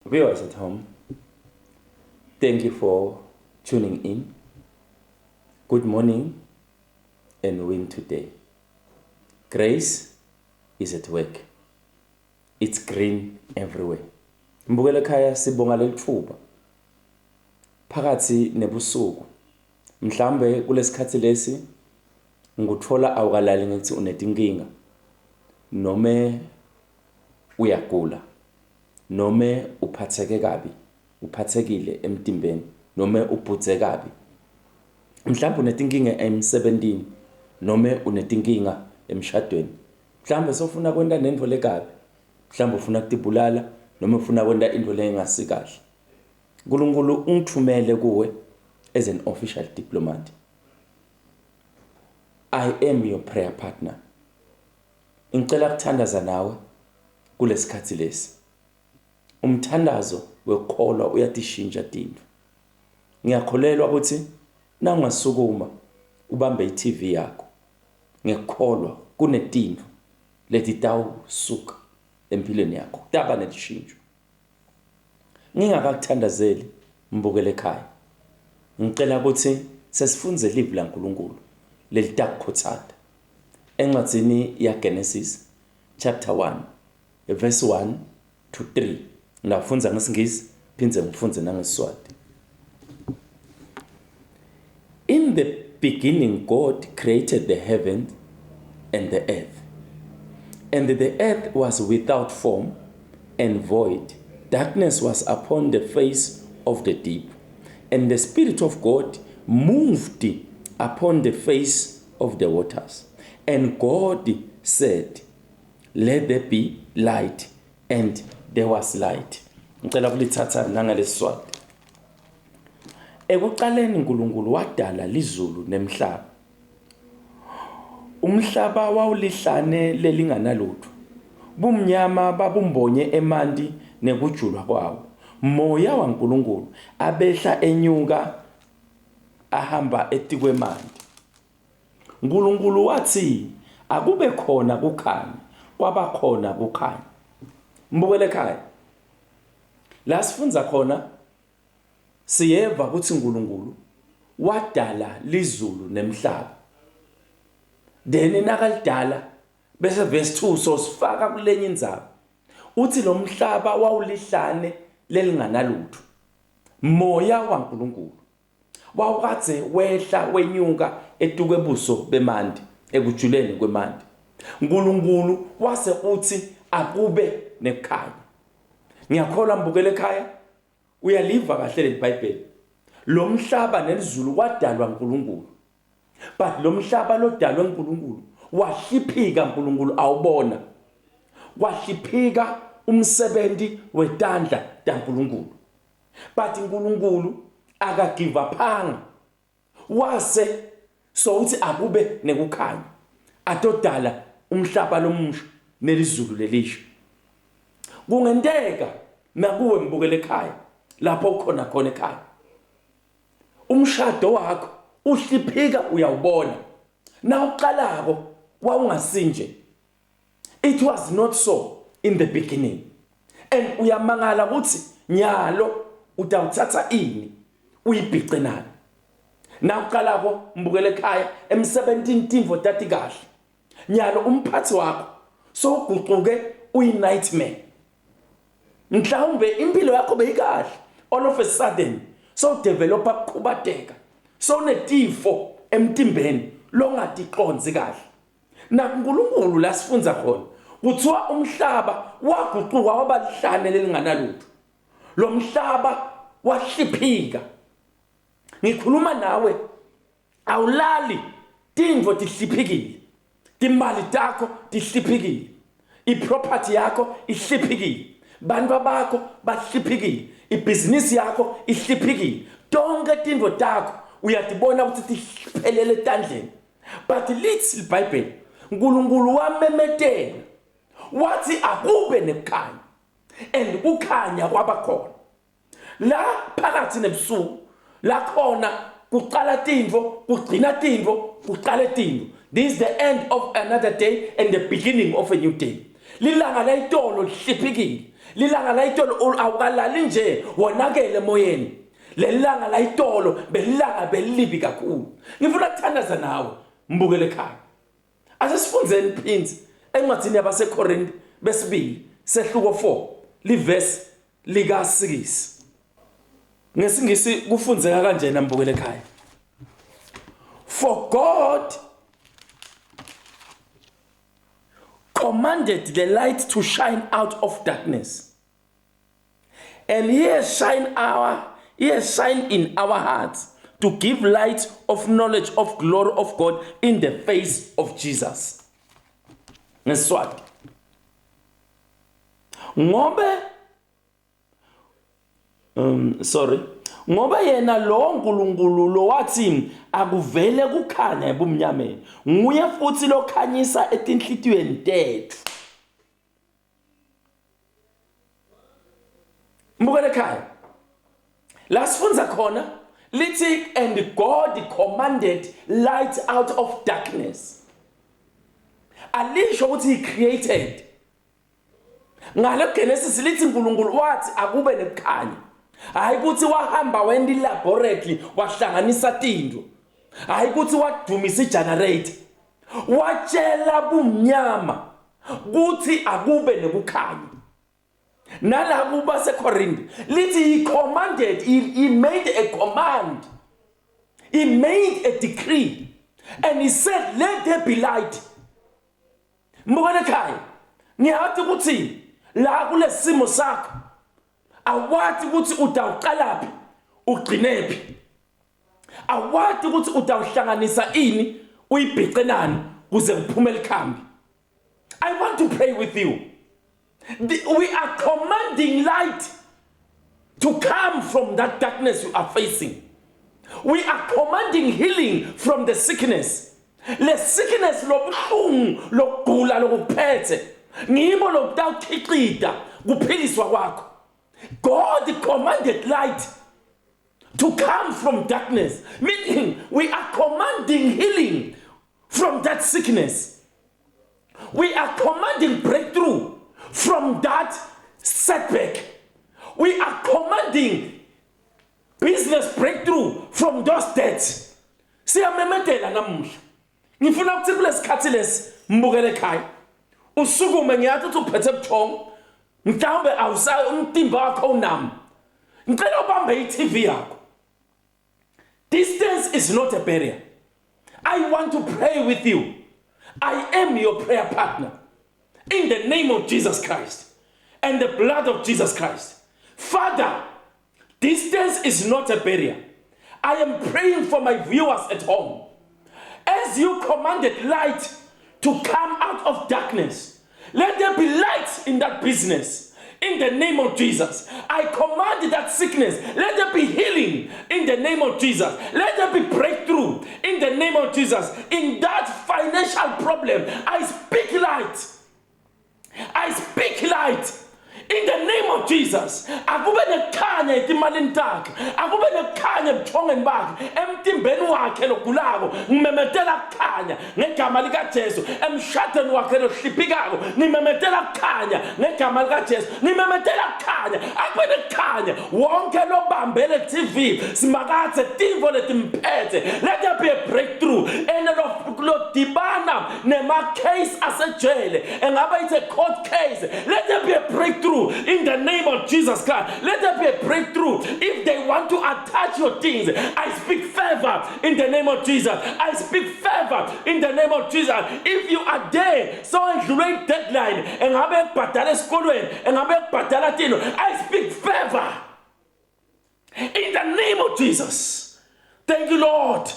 Viewers at home, thank you for tuning in. Good morning and win today. Grace is at work. It's green everywhere. Mbukele ekhaya sibonga lelithuba. Phakathi nebusuku. Mhlambe kulesikhathi lesi nguthola awukalali ngithi unetinkinga. Nome uyagula. Nome uphatheke kabi. Uphathekile emtimbeni. Nome ubhuthe kabi. Mhlambe unetinkinga emsebentini. Nome unetinkinga emshadweni. Mhlambe sofuna kwenda nento lekabi. Mhlambe ufuna kutibulala noma ufuna kwenda into lengasi kahle. uNkulunkulu ungithumele kuwe as an official diplomat. I am your prayer partner. Ngicela ukuthandaza nawe kulesikhathi lesi. Umthandazo wekholwa uyatishintsha tinto. Ngiyakholelwa ukuthi nangasukuma ubambe iTV yakho. Ngiyakholwa kunetinto leti tawusuka empilweni yakho. Taba netishintsho. Ngingakakuthandazeli mbukele ekhaya. Ngicela ukuthi sesifunze live laNkulunkulu lelitakukhuthanda. Encwadzini yaGenesis chapter 1 verse 1 to 3. Ngifundza ngesingisi phindze ngifunze nangeSiswati. In the beginning God created the heaven and the earth. And the earth was without form and void. Darkness was upon the face of the deep. And the Spirit of God moved upon the face of the waters. And God said, "Let there be light." And there was light. Ngicela kulithatha nangalesiswati. Ekuqaleni uNkulunkulu wadala izulu nemhlaba. Umhlaba wawulihlane lelinganalutho. Bumnyama babumbonye emanti nekujulwa kwawo. Moya waNkulunkulu abehla enyuka ahamba etikwemanti. uNkulunkulu wathi akube khona kukhanya, kwaba khona kukhanya. Mbukele ekhaya. La sifunza khona siyeva ukuthi uNkulunkulu wadala izulu nemhlaba. Then nakalidala bese verse 2 so sifaka kulenye indzaba. Uthi lo mhlaba wawulihlane lelinganalutho. Moya waNkulunkulu wawukathe wehla wenyuka etukwebuso bemanti ekujuleni kwemanti. uNkulunkulu wase uthi akube nekhaya. Ngiyakholwa mbukele ekhaya uyaliva kahle leBhayibheli. Lo mhlaba nezulu kwadalwa uNkulunkulu. But lo mhlaba lodalwe uNkulunkulu wahliphika uNkulunkulu awubona. Wahliphika umsebenzi wetandla kaNkulunkulu. But uNkulunkulu akagive uphanga. Wase so uthi akube nekukhanya. Atodala umhlaba lomusha nelizulu lelisha. Kungenteka nakuwe mbukele ekhaya lapho ukhona khona ekhaya. Umshado wakho uhliphika uyawubona. Na uqalako wawungasinje. It was not so in the beginning. And uyamangala ukuthi nyalo utawuthatha ini uyibhice nani. Na uqalako mbukele ekhaya emsebentini timvo tati kahle. Nyalo umphathi wakho so uguquke uyi-nightmare. Mhlawumbe impilo yakho beyikahle. All of a sudden so developa kuqhubadeka. So netifo emtimbeni longatiqonzi kahle. Na uNkulunkulu la sifunza khona kuthiwa umhlaba waguquka waba lihlane lelinganalutho. Lo mhlaba wahliphika. Ngikhuluma nawe awulali timvo tihliphikile. Timali takho tihliphikile. Iproperty yakho ihliphikile. Bantu bakho bahliphikile. Ibhizinisi yakho ihliphikile. Tonke timvo takho uyatibona ukuthi tihlephelele etandleni. But lithi iBhayibheli uNkulunkulu wamemetela wathi akube nekukhanya. And kukhanya kwabakhona. La phakathi nebusuku la khona kuqala timvo, kugcina timvo, kuqala timvo. This is the end of another day and the beginning of a new day. Lilanga layitolo lihliphikile. lilanga la itolo awukalali nje wonakele emoyeni lelanga la itolo belilanga belilibi kakhulu ngifuna ukuthandaza nawe mbukele ekhaya asesifunzeni phinzi encwadini yabaseKorinte besibili sehluko 4 liverse lika 6 ngesingisi kufunzeka kanjena mbukele ekhaya for God commanded the light to shine out of darkness, and He has shined in our hearts to give light of knowledge of glory of God in the face of Jesus. Ngesiswati ngoba yena lo nkulunkulu lo wathi akuvele kukhanya ebumnyameni nguye futhi lokhanyisa etinhlitiyweni tethu. Mbukele ekhaya la sifunza khona lithi and God commanded light out of darkness. Alisho ukuthi He created. Ngale Genesis lithi uNkulunkulu wathi akube nekukhanya. Hayi ukuthi wahamba wenda ilaboratory wahlanganisa tinto. Hayi ukuthi wadumisa igenerator. Watshela bumnyama kuthi akube nekukhanya. Nala kuba seKorinte lithi He commanded, he made a command. He made a decree and He said let there be light. Mbukele ekhaya ngiyathi ukuthi la kulesimo sakho awathi ukuthi utawuqalaphi ugcinephi awathi ukuthi utawuhlanganisa ini uyibhiqenani kuze kuphume likhambi. I want to pray with you. We are commanding light to come from that darkness you are facing. We are commanding healing from the sickness. Le sickness lobuhlungu lokugula lokuphethe ngimo lokutawukhiqida kuphiliswa kwakho. God commanded light to come from darkness, meaning we are commanding healing from that sickness. We are commanding breakthrough from that setback. We are commanding business breakthrough from those debts. Siyamemetela namuhla. Ngifuna ukuthi kulesikhathi lesi mbukele ekhaya. Usukume ngiyathi uthi uphethe buthongo. Mhlawumbe awusayi umtimba wakho unami. Ngicela ubambe iTV yakho. Distance is not a barrier. I want to pray with you. I am your prayer partner. In the name of Jesus Christ and the blood of Jesus Christ. Father, distance is not a barrier. I am praying for my viewers at home. As you commanded light to come out of darkness, let there be light in that business. In the name of Jesus, I command that sickness. Let there be healing in the name of Jesus. Let there be breakthrough in the name of Jesus. In that financial problem, I speak light. I speak light. In the name of Jesus. Akube nekhanya etimalini takhe. Akube nekhanya ebuthongeni bakhe. Emtimbeni wakhe logulako. Ngimemetela kukhanya ngegama likaJesu. Emshadweni wakhe lohlipikako. Ngimemetela kukhanya ngegama likaJesu. Ngimemetela kukhanya. Akube nekhanya wonke lobambele TV. Simakathe timvo letimphethe. Let there be a breakthrough. Lo dibana nema case asejele. Engaba it's a court case. Let there be a breakthrough. In the name of Jesus Christ, let there be a breakthrough. If they want to attach your things, I speak favor in the name of Jesus. I speak favor in the name of Jesus. If you are there, so great deadline, and I speak favor in the name of Jesus. Thank you, Lord.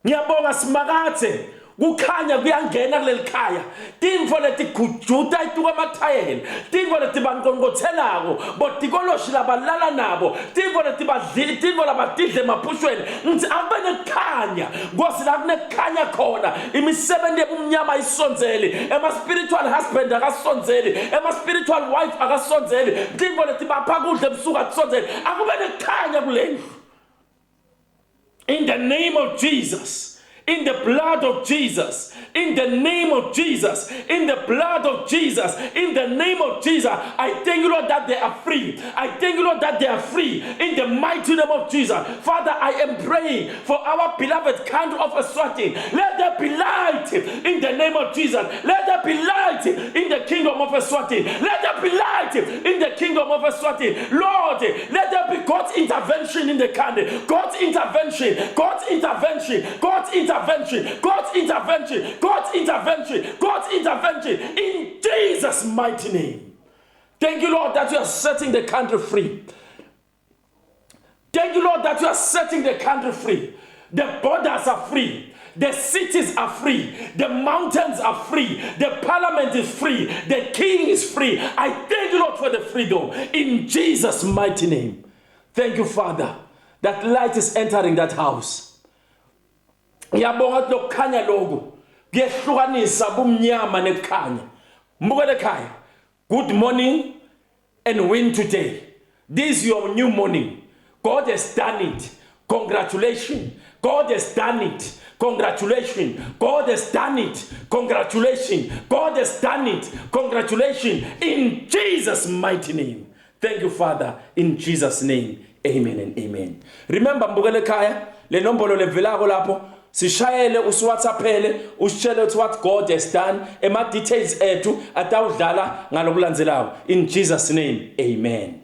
Ngiyabonga simakathe. Kukhanya kuyangena kuleli khaya. Timvo leti kujuta ituka mathayela. Timvo leti banqonqothelako. Botikoloshi labalala nabo. Timvo leti badli, timvo labadidle emaphushweni. Ngithi akube nekhanya. Nkosi la kunekhanya khona. Imisebenzi ebumnyama ayisonzeli. Ema spiritual husband akasonzeli. Ema spiritual wife akasonzeli. Timvo leti bapha kudla ebusuku akusonzeli. Akube nekhanya kuleli. In the name of Jesus. in the blood of Jesus, in the name of Jesus, in the blood of Jesus, in the name of Jesus. I thank you, Lord, that they are free. I thank you, Lord, that they are free in the mighty name of Jesus. Father, I am praying for our beloved country of Eswatini. Let there be light in the name of Jesus. Let there be light in the kingdom of Eswatini. Let there be light in the kingdom of Eswatini. Lord, let there be God's intervention in the country. God's intervention, God's intervention, God's intervention, God's intervention, God's intervention, God's intervention in Jesus' mighty name. Thank you, Lord, that you are setting the country free. Thank you, Lord, that you are setting the country free. The borders are free. The cities are free. The mountains are free. The parliament is free. The king is free. I thank you, Lord, for the freedom in Jesus' mighty name. Thank you, Father, that light is entering that house. Ngiyabonga ukuthi lokukhanya lokhu kuyehlukanisa bumnyama nekhanya. Mbukele ekhaya. Good morning and win today. This is your new morning. God has done it. Congratulations. God has done it. Congratulations. God has done it. Congratulations. God has done it. Congratulations. In Jesus' mighty name. Thank you, Father. In Jesus' name. Amen and amen. Remember, mbukele ekhaya, le nombolo levelako lapho, sishayele usiwhatsappele, usitshele ukuthi what God has done, ema details ethu atawudlala ngalokulandzelayo. In Jesus' name. Amen.